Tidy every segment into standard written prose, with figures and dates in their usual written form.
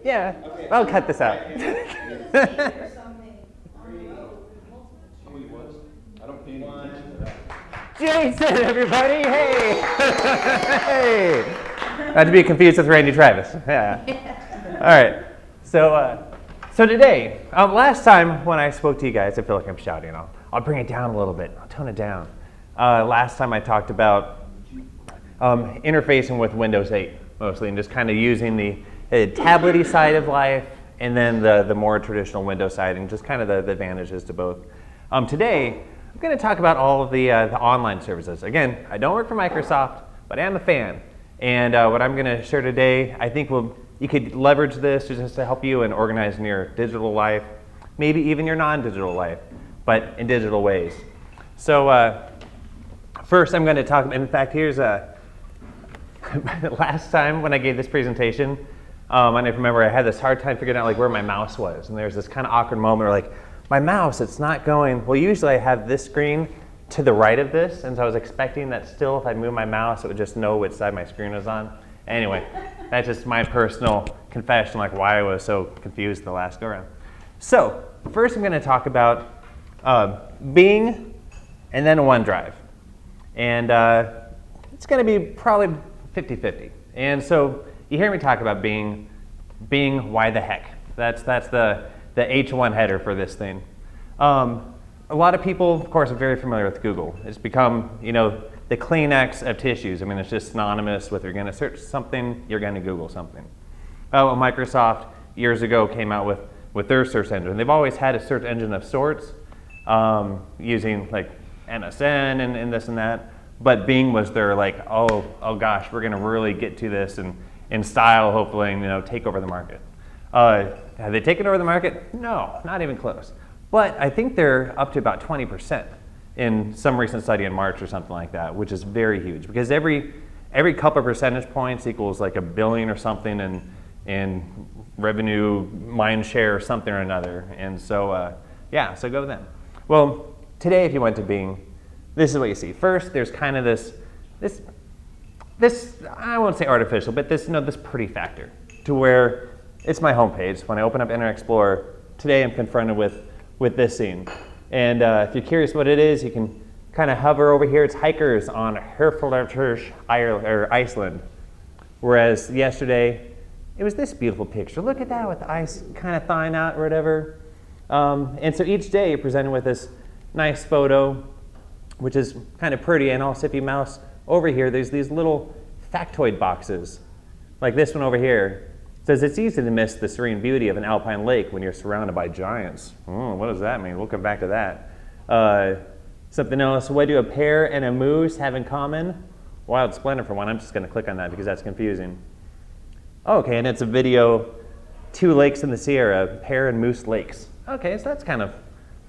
Yeah, I'll cut this out. Jason, everybody, hey! Hey! Not to be confused with Randy Travis. Yeah. All right. So today, last time when I spoke to you guys, I feel like I'm shouting. I'll bring it down a little bit. I'll tone it down. Last time I talked about interfacing with Windows 8 mostly, and just kind of using the tablet-y side of life, and then the more traditional Windows side, and just kind of the advantages to both. Today, I'm going to talk about all of the online services. Again, I don't work for Microsoft, but I am a fan. And what I'm going to share today, I think you could leverage this just to help you in organizing your digital life, maybe even your non-digital life, but in digital ways. So first, I'm going to talk. In fact, here's last time when I gave this presentation, I don't remember, I had this hard time figuring out like where my mouse was, and there's this kind of awkward moment where like my mouse, it's not going. Well, usually I have this screen to the right of this, and so I was expecting that still if I move my mouse, it would just know which side my screen was on. Anyway, that's just my personal confession, like why I was so confused the last go around. So first I'm going to talk about Bing and then OneDrive. And it's going to be probably 50-50. And so you hear me talk about Bing, why the heck? That's the H1 header for this thing. A lot of people, of course, are very familiar with Google. It's become, the Kleenex of tissues. I mean, it's just synonymous with you're going to search something, you're going to Google something. Microsoft years ago came out with their search engine. They've always had a search engine of sorts, using like MSN and this and that. But Bing was their like, oh gosh, we're going to really get to this and in style, hopefully, and take over the market. Have they taken over the market? No, not even close. But I think they're up to about 20% in some recent study in March or something like that, which is very huge because every couple of percentage points equals like $1 billion or something in revenue, mind share, or something or another. And so, so go with them. Well, today if you went to Bing, this is what you see. First, there's kind of this I won't say artificial, but this pretty factor to where it's my homepage. When I open up Internet Explorer, today I'm confronted with this scene. And if you're curious what it is, you can kind of hover over here. It's hikers on Herfordshire, Iceland. Whereas yesterday, it was this beautiful picture. Look at that with the ice kind of thawing out or whatever. And so each day you're presented with this nice photo, which is kind of pretty. And also if you mouse over here, there's these little factoid boxes. Like this one over here. It says it's easy to miss the serene beauty of an alpine lake when you're surrounded by giants. What does that mean? We'll come back to that. Something else, what do a pear and a moose have in common? Wild splendor for one. I'm just going to click on that because that's confusing. Okay, and it's a video, 2 lakes in the Sierra, Pear and Moose Lakes. Okay, so that's kind of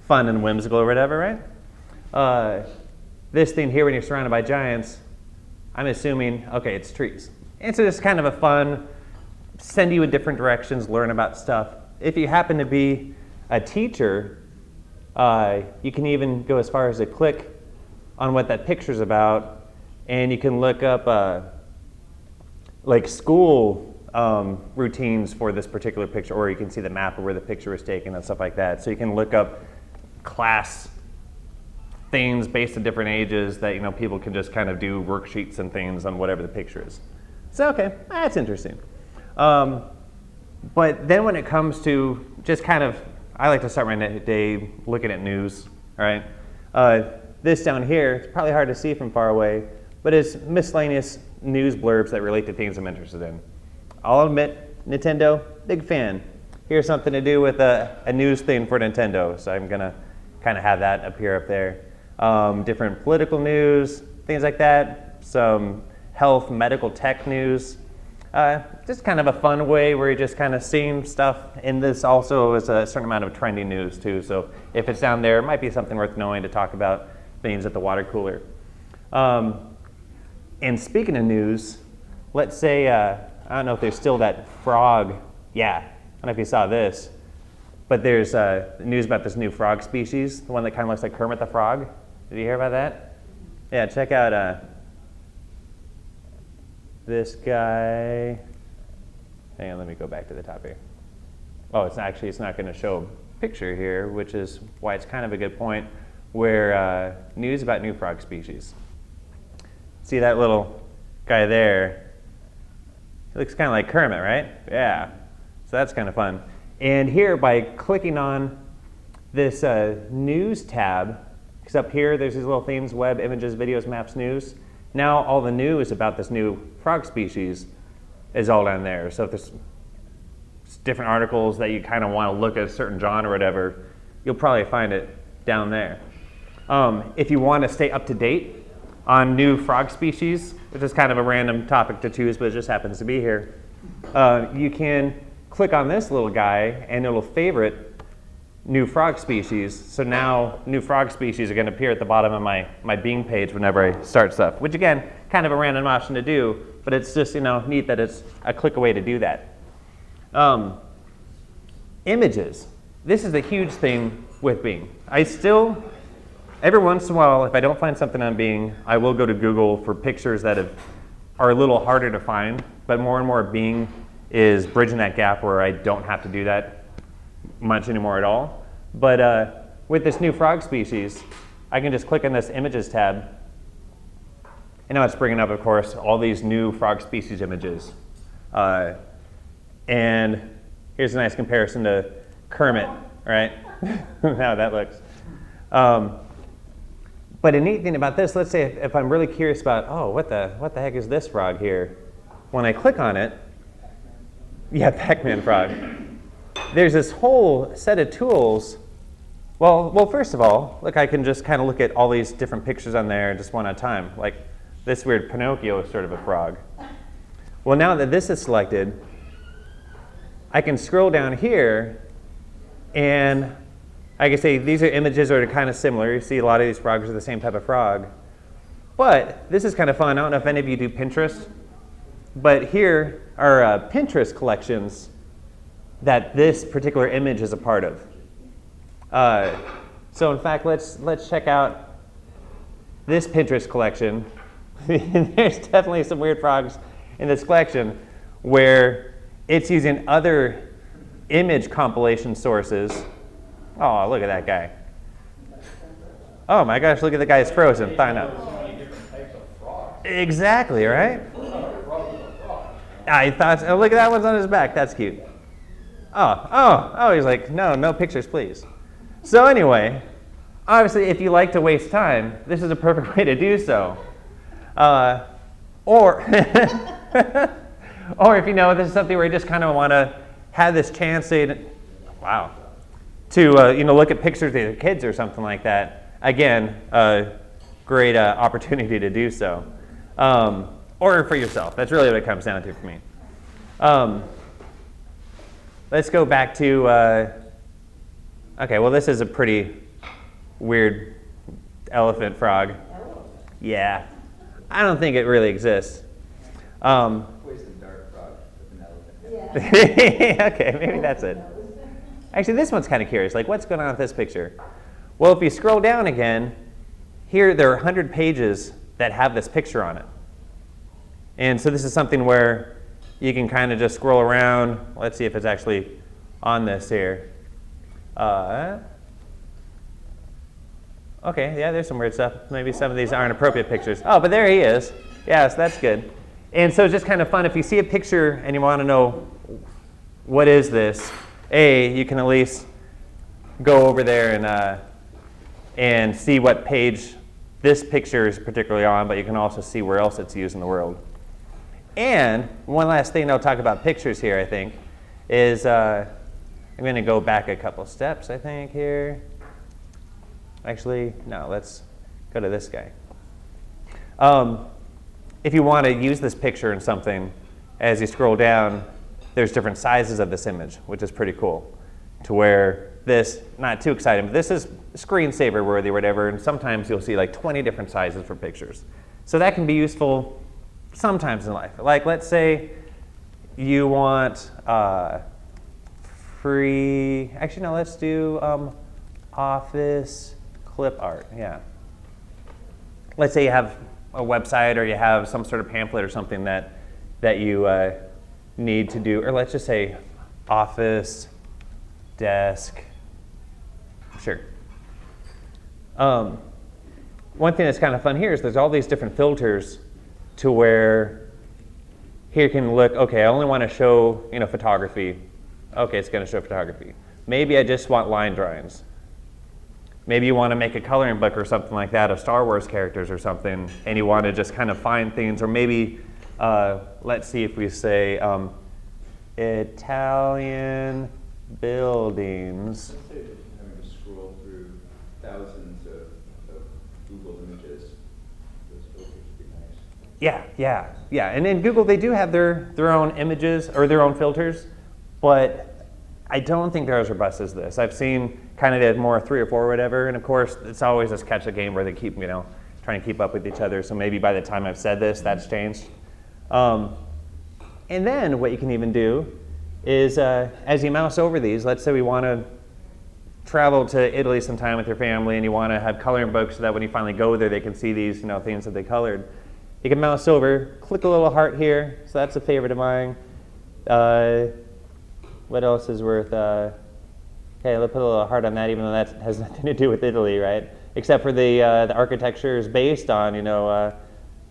fun and whimsical or whatever, right? This thing here, when you're surrounded by giants, I'm assuming, okay, it's trees. And so it's kind of a fun, send you in different directions, learn about stuff. If you happen to be a teacher, you can even go as far as to click on what that picture's about, and you can look up like school routines for this particular picture, or you can see the map of where the picture was taken and stuff like that. So you can look up class things based on different ages that people can just kind of do worksheets and things on whatever the picture is. So okay, that's interesting. But then when it comes to just kind of, I like to start my day looking at news, all right? This down here, it's probably hard to see from far away, but it's miscellaneous news blurbs that relate to things I'm interested in. I'll admit, Nintendo, big fan. Here's something to do with a news thing for Nintendo, so I'm gonna kind of have that appear up there. Different political news, things like that, some health, medical tech news. Just kind of a fun way where you're just kind of seeing stuff. And this also is a certain amount of trending news too. So if it's down there, it might be something worth knowing to talk about things at the water cooler. And speaking of news, let's say, I don't know if there's still that frog. Yeah, I don't know if you saw this, but there's news about this new frog species, the one that kind of looks like Kermit the Frog. Did you hear about that? Yeah, check out this guy. Hang on, let me go back to the top here. Oh, it's not going to show a picture here, which is why it's kind of a good point, where news about new frog species. See that little guy there? He looks kind of like Kermit, right? Yeah. So that's kind of fun. And here, by clicking on this news tab, because up here there's these little themes: web, images, videos, maps, news. Now all the news about this new frog species is all down there. So if there's different articles that you kind of want to look at a certain genre or whatever, you'll probably find it down there. If you want to stay up to date on new frog species, which is kind of a random topic to choose, but it just happens to be here, you can click on this little guy and it'll favorite new frog species. So now new frog species are going to appear at the bottom of my Bing page whenever I start stuff, which again, kind of a random option to do, but it's just neat that it's a click away to do that. Images. This is a huge thing with Bing. Every once in a while, if I don't find something on Bing, I will go to Google for pictures that are a little harder to find, but more and more Bing is bridging that gap where I don't have to do that much anymore at all. But with this new frog species, I can just click on this images tab, and now it's bringing up, of course, all these new frog species images. And here's a nice comparison to Kermit, right? How that looks. But a neat thing about this, let's say if I'm really curious about, what the heck is this frog here? When I click on it, yeah, Pac-Man frog. There's this whole set of tools. Well, first of all, look, I can just kind of look at all these different pictures on there just one at a time. Like this weird Pinocchio is sort of a frog. Well, now that this is selected, I can scroll down here and I can say these are images that are kind of similar. You see a lot of these frogs are the same type of frog. But this is kind of fun. I don't know if any of you do Pinterest, but here are Pinterest collections that this particular image is a part of. So in fact, let's check out this Pinterest collection. There's definitely some weird frogs in this collection where it's using other image compilation sources. Oh, look at that guy. Oh my gosh, look at the guy who's frozen, thawing up. Exactly, right? I thought, look at that one's on his back, that's cute. Oh, he's like, no pictures, please. So anyway, obviously, if you like to waste time, this is a perfect way to do so. Or if this is something where you just kind of want to have this chance to look at pictures of your kids or something like that. Again, a great opportunity to do so. Or for yourself. That's really what it comes down to for me. Let's go back to, this is a pretty weird elephant frog. Yeah. I don't think it really exists. Where's the dark frog with an elephant? Yeah. Okay, maybe that's it. Actually, this one's kind of curious. Like, what's going on with this picture? Well, if you scroll down again, here there are 100 pages that have this picture on it. And so this is something where you can kind of just scroll around. Let's see if it's actually on this here. Okay, yeah, there's some weird stuff. Maybe some of these aren't appropriate pictures. Oh, but there he is. Yeah, so that's good. And so it's just kind of fun. If you see a picture and you want to know what is this, you can at least go over there and see what page this picture is particularly on, but you can also see where else it's used in the world. And one last thing I'll talk about pictures here, I think, is I'm going to go back a couple steps, I think, here. Actually, no, let's go to this guy. If you want to use this picture in something, as you scroll down, there's different sizes of this image, which is pretty cool. To where this, not too exciting, but this is screensaver worthy or whatever, and sometimes you'll see like 20 different sizes for pictures. So that can be useful sometimes in life. Like, let's say you want free, actually no, let's do office clip art, yeah. Let's say you have a website or you have some sort of pamphlet or something that you need to do, or let's just say office, desk, sure. One thing that's kind of fun here is there's all these different filters to where here you can look, okay, I only want to show, photography. Okay, it's going to show photography. Maybe I just want line drawings. Maybe you want to make a coloring book or something like that of Star Wars characters or something, and you want to just kind of find things, or maybe, let's see if we say Italian buildings. Let's say that you're having to scroll through thousands of Google images. Those filters would be nice. Yeah. And in Google, they do have their own images or their own filters, but I don't think they're as robust as this. I've seen kind of the more 3 or 4 or whatever, and of course, it's always this catch a game where they keep, trying to keep up with each other. So maybe by the time I've said this, that's changed. And then what you can even do is as you mouse over these, let's say we want to travel to Italy sometime with your family and you want to have coloring books so that when you finally go there, they can see these things that they colored. You can mouse over, click a little heart here. So that's a favorite of mine. What else is worth? Okay, let's put a little heart on that, even though that has nothing to do with Italy, right? Except for the architecture is based on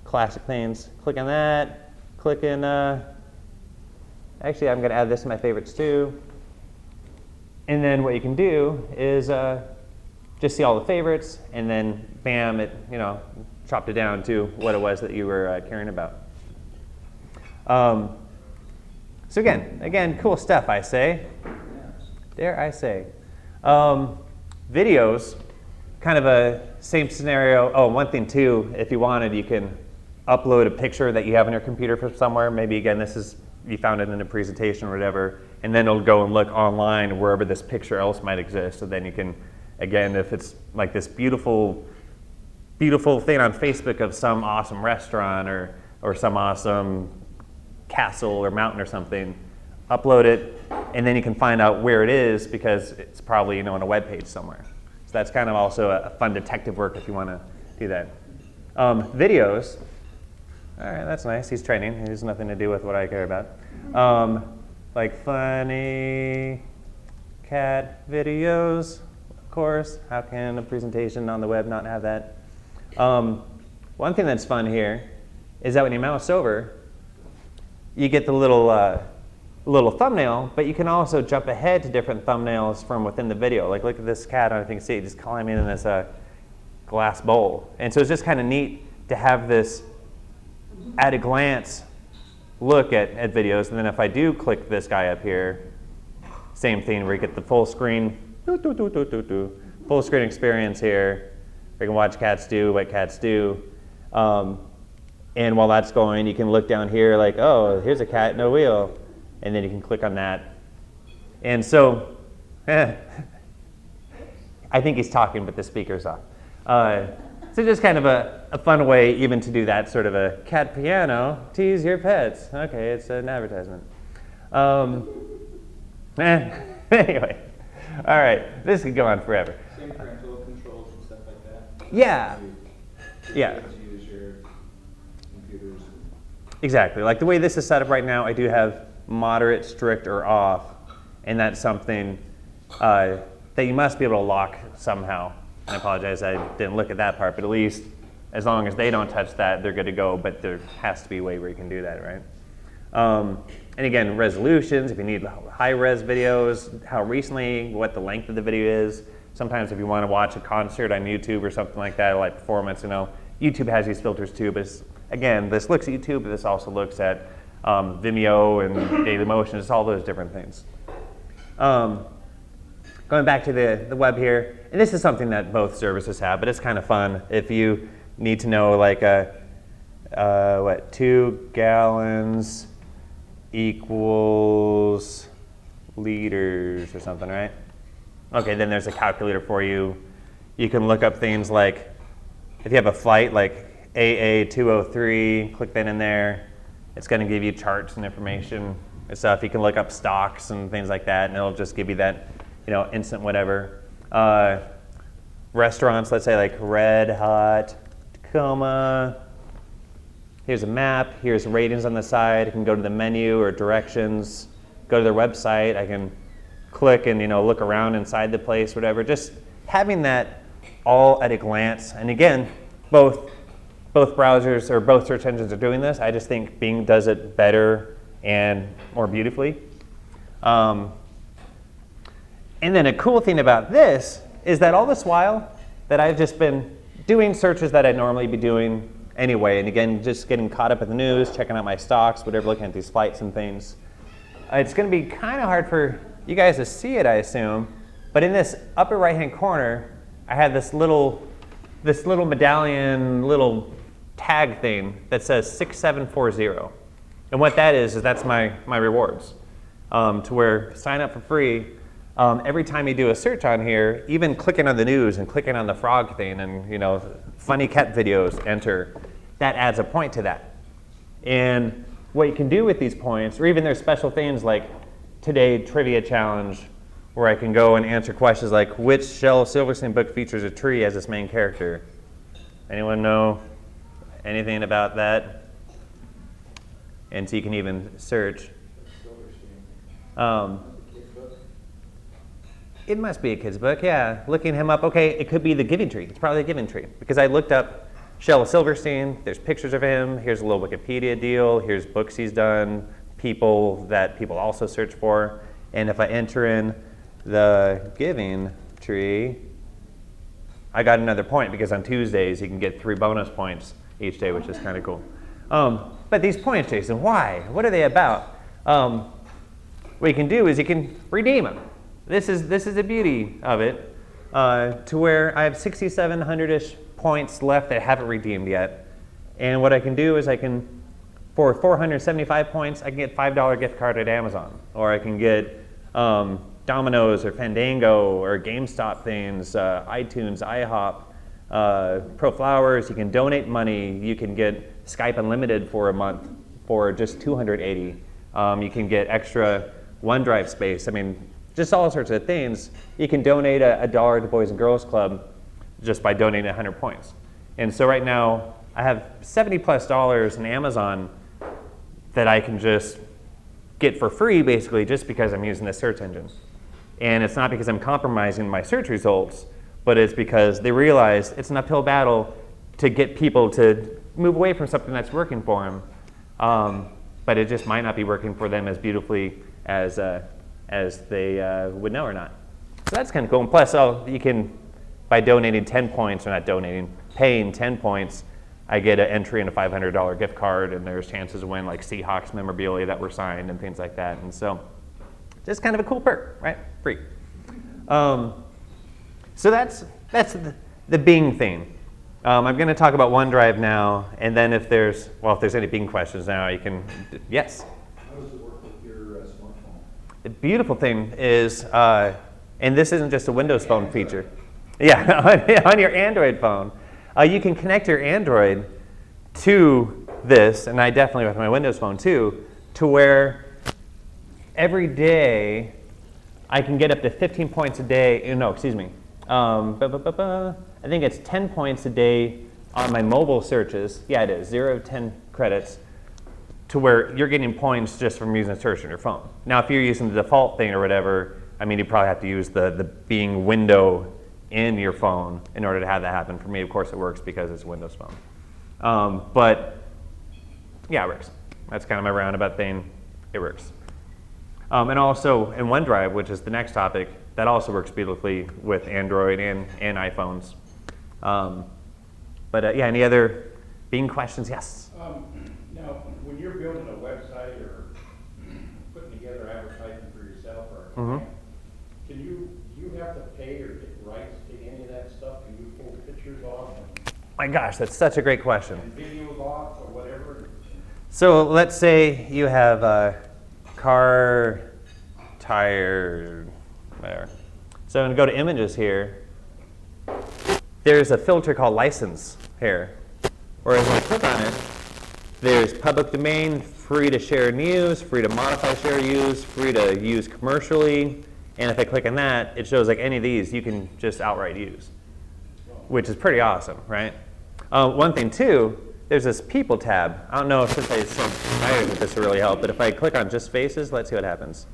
classic things. Click on that. Click in. Actually, I'm going to add this to my favorites too. And then what you can do is just see all the favorites, and then bam, it chopped it down to what it was that you were caring about. So again, cool stuff, I say. Dare I say. Videos, kind of a same scenario. Oh, one thing too, if you wanted, you can upload a picture that you have on your computer from somewhere. Maybe again, you found it in a presentation or whatever, and then it'll go and look online wherever this picture else might exist. So then you can, again, if it's like this beautiful thing on Facebook of some awesome restaurant or some awesome castle or mountain or something, upload it, and then you can find out where it is because it's probably on a web page somewhere. So that's kind of also a fun detective work if you want to do that. Videos. All right, that's nice. He's training. It has nothing to do with what I care about. Like funny cat videos, of course. How can a presentation on the web not have that? One thing that's fun here is that when you mouse over, you get the little thumbnail, but you can also jump ahead to different thumbnails from within the video. Like look at this cat, I don't know if you can see it, just climbing in this glass bowl. And so it's just kind of neat to have this at a glance look at videos. And then if I do click this guy up here, same thing where you get the full screen, full screen experience here. We can watch cats do what cats do. And while that's going, you can look down here like, oh, here's a cat in a wheel. And then you can click on that. And so, I think he's talking, but the speaker's off. So just kind of a fun way even to do that sort of a cat piano, tease your pets. Okay, it's an advertisement. Anyway, all right, this could go on forever. Same parental controls and stuff like that? Yeah. Use your computers. Exactly. Like the way this is set up right now, I do have moderate, strict, or off, and that's something that you must be able to lock somehow. I apologize, I didn't look at that part, but at least as long as they don't touch that, they're good to go, but there has to be a way where you can do that, right? And again, resolutions, if you need high-res videos, how recently, what the length of the video is. Sometimes if you want to watch a concert on YouTube or something like that, like performance, YouTube has these filters too, but again, this looks at YouTube, but this also looks at Vimeo and Dailymotion, it's all those different things. Going back to the web here, and this is something that both services have, but it's kind of fun if you need to know like 2 gallons equals liters or something, right? Okay, then there's a calculator for you. You can look up things like, if you have a flight like AA203, click that in there. It's going to give you charts and information and stuff. You can look up stocks and things like that, and it'll just give you that, instant whatever. Restaurants, let's say like Red Hot, Tacoma, Here's a map, here's ratings on the side. I can go to the menu or directions, go to their website. I can click and look around inside the place, whatever. Just having that all at a glance. And again, both browsers or both search engines are doing this. I just think Bing does it better and more beautifully. And then a cool thing about this is that all this while that I've just been doing searches that I'd normally be doing anyway, and again, just getting caught up in the news, checking out my stocks, whatever, looking at these flights and things. It's going to be kind of hard for you guys to see it, I assume, but in this upper right-hand corner, I have this little medallion, little tag thing that says 6740. And what that is that's my rewards. To where sign up for free, every time you do a search on here, even clicking on the news and clicking on the frog thing and funny cat videos, enter, that adds a point to that. And what you can do with these points, or even there's special things like today trivia challenge, where I can go and answer questions like, which Shel Silverstein book features a tree as its main character? Anyone know anything about that? And so you can even search. It must be a kid's book, yeah. Looking him up, okay, it could be The Giving Tree. It's probably The Giving Tree. Because I looked up Shel Silverstein, there's pictures of him, here's a little Wikipedia deal, here's books he's done, people that people also search for. And if I enter in The Giving Tree, I got another point because on Tuesdays you can get 3 bonus points each day, which is kind of cool. But these points, Jason, why? What are they about? What you can do is you can redeem them. This is the beauty of it, to where I have 6,700-ish points left that I haven't redeemed yet. And what I can do is for 475 points, I can get $5 gift card at Amazon, or I can get Domino's or Fandango or GameStop things, iTunes, IHOP, Pro Flowers. You can donate money. You can get Skype Unlimited for a month for just $280. You can get extra OneDrive space. I mean, just all sorts of things. You can donate $1 to Boys and Girls Club just by donating 100 points. And so right now, I have $70+ in Amazon that I can just get for free, basically, just because I'm using the search engine. And it's not because I'm compromising my search results, but it's because they realize it's an uphill battle to get people to move away from something that's working for them. But it just might not be working for them as beautifully as they would know or not. So that's kind of cool. And plus, you can, by donating 10 points, or not donating, paying 10 points, I get an entry in a $500 gift card, and there's chances to win like Seahawks memorabilia that were signed and things like that. And so, just kind of a cool perk, right? Free. So that's the Bing thing. I'm going to talk about OneDrive now, and then if there's any Bing questions now, you can, yes? How does it work with your smartphone? The beautiful thing is, and this isn't just a Windows Phone feature. Yeah, on your Android phone. You can connect your Android to this, and I definitely with my Windows Phone too, to where every day I can get up to 15 points a day. No, excuse me. I think it's 10 points a day on my mobile searches. Yeah, it is 0 to 10 credits, to where you're getting points just from using a search on your phone. Now, if you're using the default thing or whatever, I mean, you probably have to use the Bing window in your phone in order to have that happen. For me, of course, it works because it's a Windows phone. But yeah, it works. That's kind of my roundabout thing. It works. And also in OneDrive, which is the next topic, that also works beautifully with Android and iPhones. Yeah, any other Bing questions? Yes? Now, when you're building a website or putting together advertising for yourself or a client, do you have to pay or get rights to any of that stuff? Can you pull pictures off My gosh, that's such a great question. and videos off or whatever? So let's say you have a car, tire, whatever. So I'm going to go to images here. There's a filter called license here. Whereas when I click on it, there's public domain, free to share and use, free to modify, share, use, free to use commercially. And if I click on that, it shows like any of these you can just outright use, which is pretty awesome, right? One thing too, there's this people tab. I don't know if since I said tires if this will really help, but if I click on just faces, let's see what happens.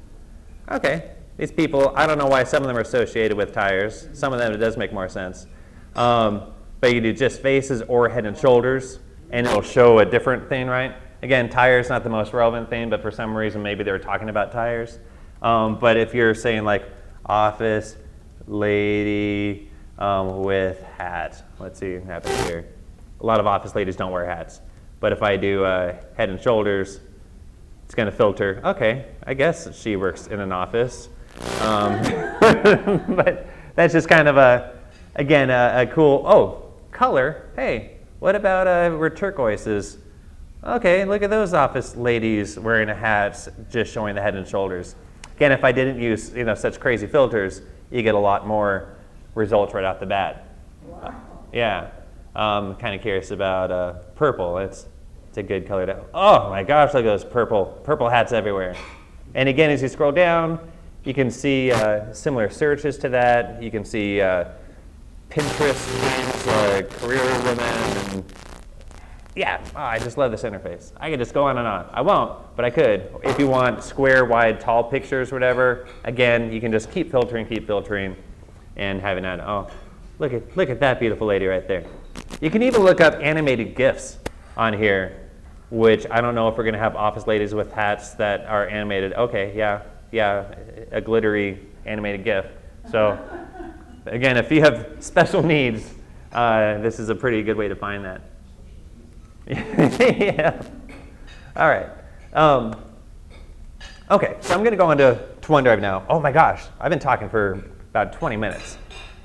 Okay, these people, I don't know why some of them are associated with tires. Some of them it does make more sense. But you can do just faces or head and shoulders, and it'll show a different thing, right? Again, tires not the most relevant thing, but for some reason maybe they were talking about tires. But if you're saying like office lady with hat, let's see what happens here. A lot of office ladies don't wear hats. But if I do head and shoulders, it's going to filter, okay, I guess she works in an office. But that's just kind of again, a cool, oh, color. Hey, what about where turquoise is? Okay, look at those office ladies wearing a hat, just showing the head and shoulders. Again, if I didn't use such crazy filters, you get a lot more results right off the bat. Wow. Yeah, kind of curious about purple. It's a good color to. Oh my gosh, look at those purple hats everywhere. And again, as you scroll down, you can see similar searches to that. You can see Pinterest things like career women. And yeah, I just love this interface. I could just go on and on. I won't, but I could. If you want square, wide, tall pictures, whatever, again, you can just keep filtering, and having that. Oh, look at that beautiful lady right there. You can even look up animated GIFs on here, which I don't know if we're going to have office ladies with hats that are animated. Okay, yeah, a glittery animated GIF. So again, if you have special needs, this is a pretty good way to find that. Yeah. All right. Okay, so I'm going to go into OneDrive now. Oh my gosh, I've been talking for about 20 minutes.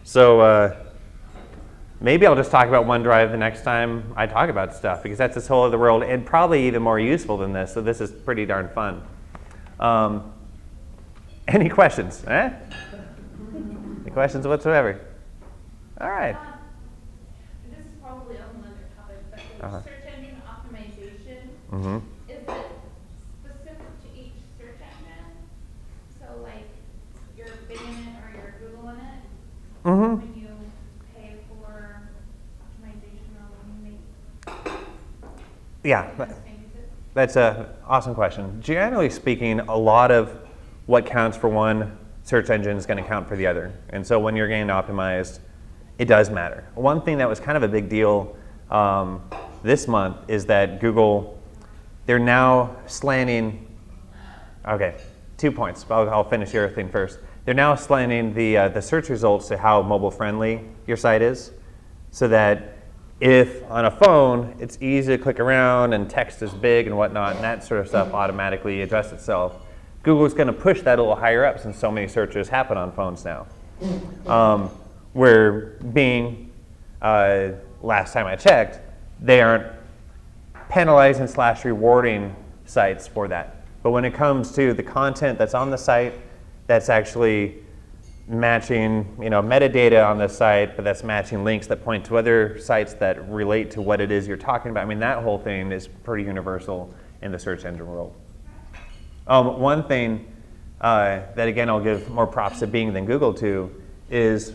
So maybe I'll just talk about OneDrive the next time I talk about stuff, because that's this whole other world and probably even more useful than this. So this is pretty darn fun. Any questions? Any questions whatsoever? All right. This is probably on another topic, but the Uh-huh. search engine optimization, Mm-hmm. is it specific to each search engine? So like you're Binging it or you're Googling it, Mm-hmm. when you pay for optimization or when you make Yeah. changes? That's an awesome question. Generally speaking, a lot of what counts for one search engine is going to count for the other. And so when you're getting optimized, it does matter. One thing that was kind of a big deal this month is that Google, they're now slanting, okay, 2 points. I'll finish your thing first. They're now slanting the search results to how mobile friendly your site is, so that if on a phone, it's easy to click around and text is big and whatnot, and that sort of stuff automatically adjusts itself. Google's going to push that a little higher up since so many searches happen on phones now. Where Bing, last time I checked, they aren't penalizing / rewarding sites for that. But when it comes to the content that's on the site, that's actually matching metadata on the site, but that's matching links that point to other sites that relate to what it is you're talking about. I mean, that whole thing is pretty universal in the search engine world. One thing that, again, I'll give more props to Bing than Google to is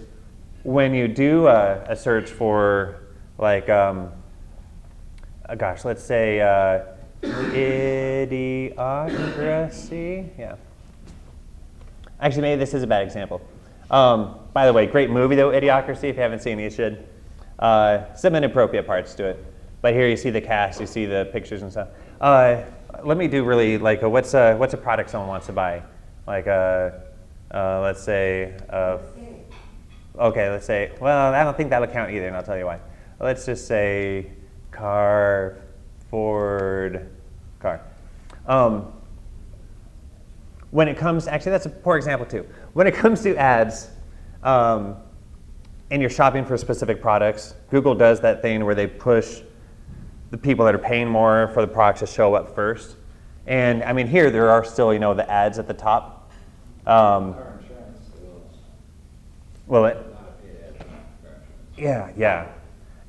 when you do a search for, like, gosh, let's say idiocracy. Yeah. Actually, maybe this is a bad example. By the way, great movie, though, Idiocracy. If you haven't seen it, you should. Some inappropriate parts to it. But here you see the cast, you see the pictures and stuff. Let me do really, like, what's a product someone wants to buy? Like, let's say, okay, let's say, well, I don't think that'll count either, and I'll tell you why. Let's just say Ford car. When it comes, actually that's a poor example too. When it comes to ads, and you're shopping for specific products, Google does that thing where they push the people that are paying more for the products to show up first. And I mean, here there are still, the ads at the top. Car insurance Well, it, not a paid ad for car insurance. yeah.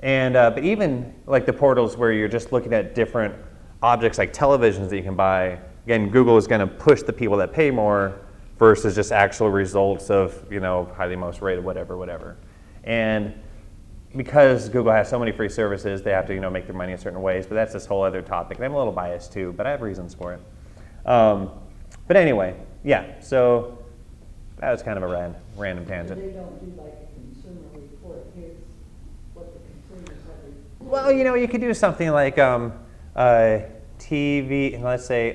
And but even like the portals where you're just looking at different objects like televisions that you can buy, again, Google is going to push the people that pay more versus just actual results of, how they most rated, whatever. And because Google has so many free services, they have to, make their money in certain ways. But that's this whole other topic. And I'm a little biased too, but I have reasons for it. But anyway, yeah. So that was kind of a random tangent. They don't do like a consumer report. Here's what the consumers have reported. Well, you could do something like TV, let's say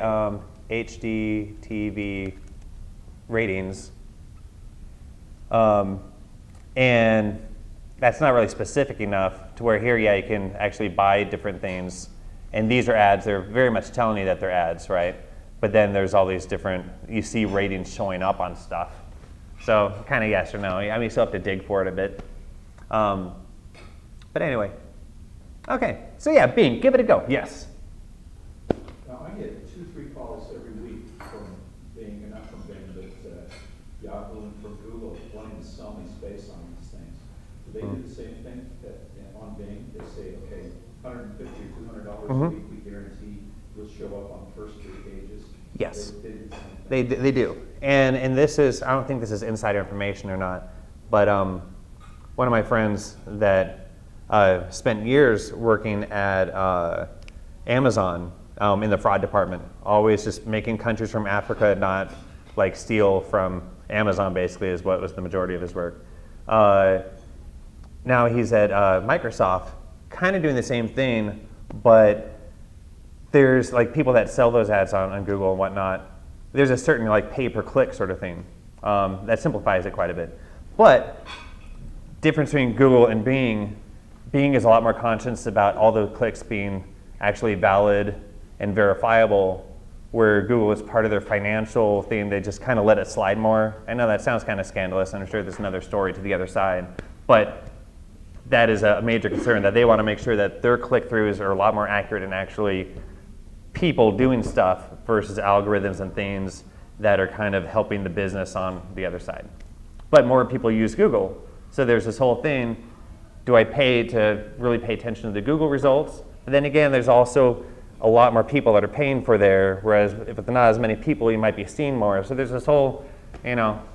HD TV ratings. And that's not really specific enough to where here, yeah, you can actually buy different things. And these are ads. They're very much telling you that they're ads, right? But then there's all these different, you see ratings showing up on stuff. So kind of yes or no. I mean, you still have to dig for it a bit. But anyway. Okay, so yeah, Bing, give it a go. Yes. Now, I get 2-3 calls every week from Bing, and not from Bing, but Yahoo and from Google wanting to sell me space on these things. Do they do the same thing on Bing? They say, okay, $150 or $200 a week, we guarantee will show up on the first 3 pages. Yes. They do the same thing. They do. And this is, I don't think this is insider information or not, but one of my friends that spent years working at Amazon in the fraud department, always just making countries from Africa not like steal from Amazon, basically, is what was the majority of his work. Now he's at Microsoft, kind of doing the same thing, but there's like people that sell those ads on Google and whatnot. There's a certain like pay per click sort of thing that simplifies it quite a bit. But difference between Google and Bing is a lot more conscious about all the clicks being actually valid and verifiable, where Google is part of their financial thing. They just kind of let it slide more. I know that sounds kind of scandalous, and I'm sure there's another story to the other side, but that is a major concern, that they want to make sure that their click-throughs are a lot more accurate and actually people doing stuff versus algorithms and things that are kind of helping the business on the other side. But more people use Google, so there's this whole thing, do I pay to really pay attention to the Google results? But then again, there's also a lot more people that are paying for there, whereas if it's not as many people, you might be seeing more. So there's this whole,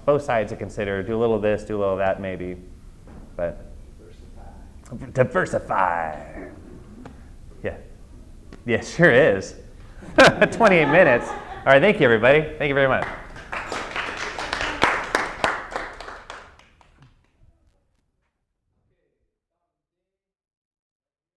both sides to consider. Do a little of this, do a little of that maybe. But diversify. Yeah. Yeah, sure is. 28 minutes. All right, thank you, everybody. Thank you very much.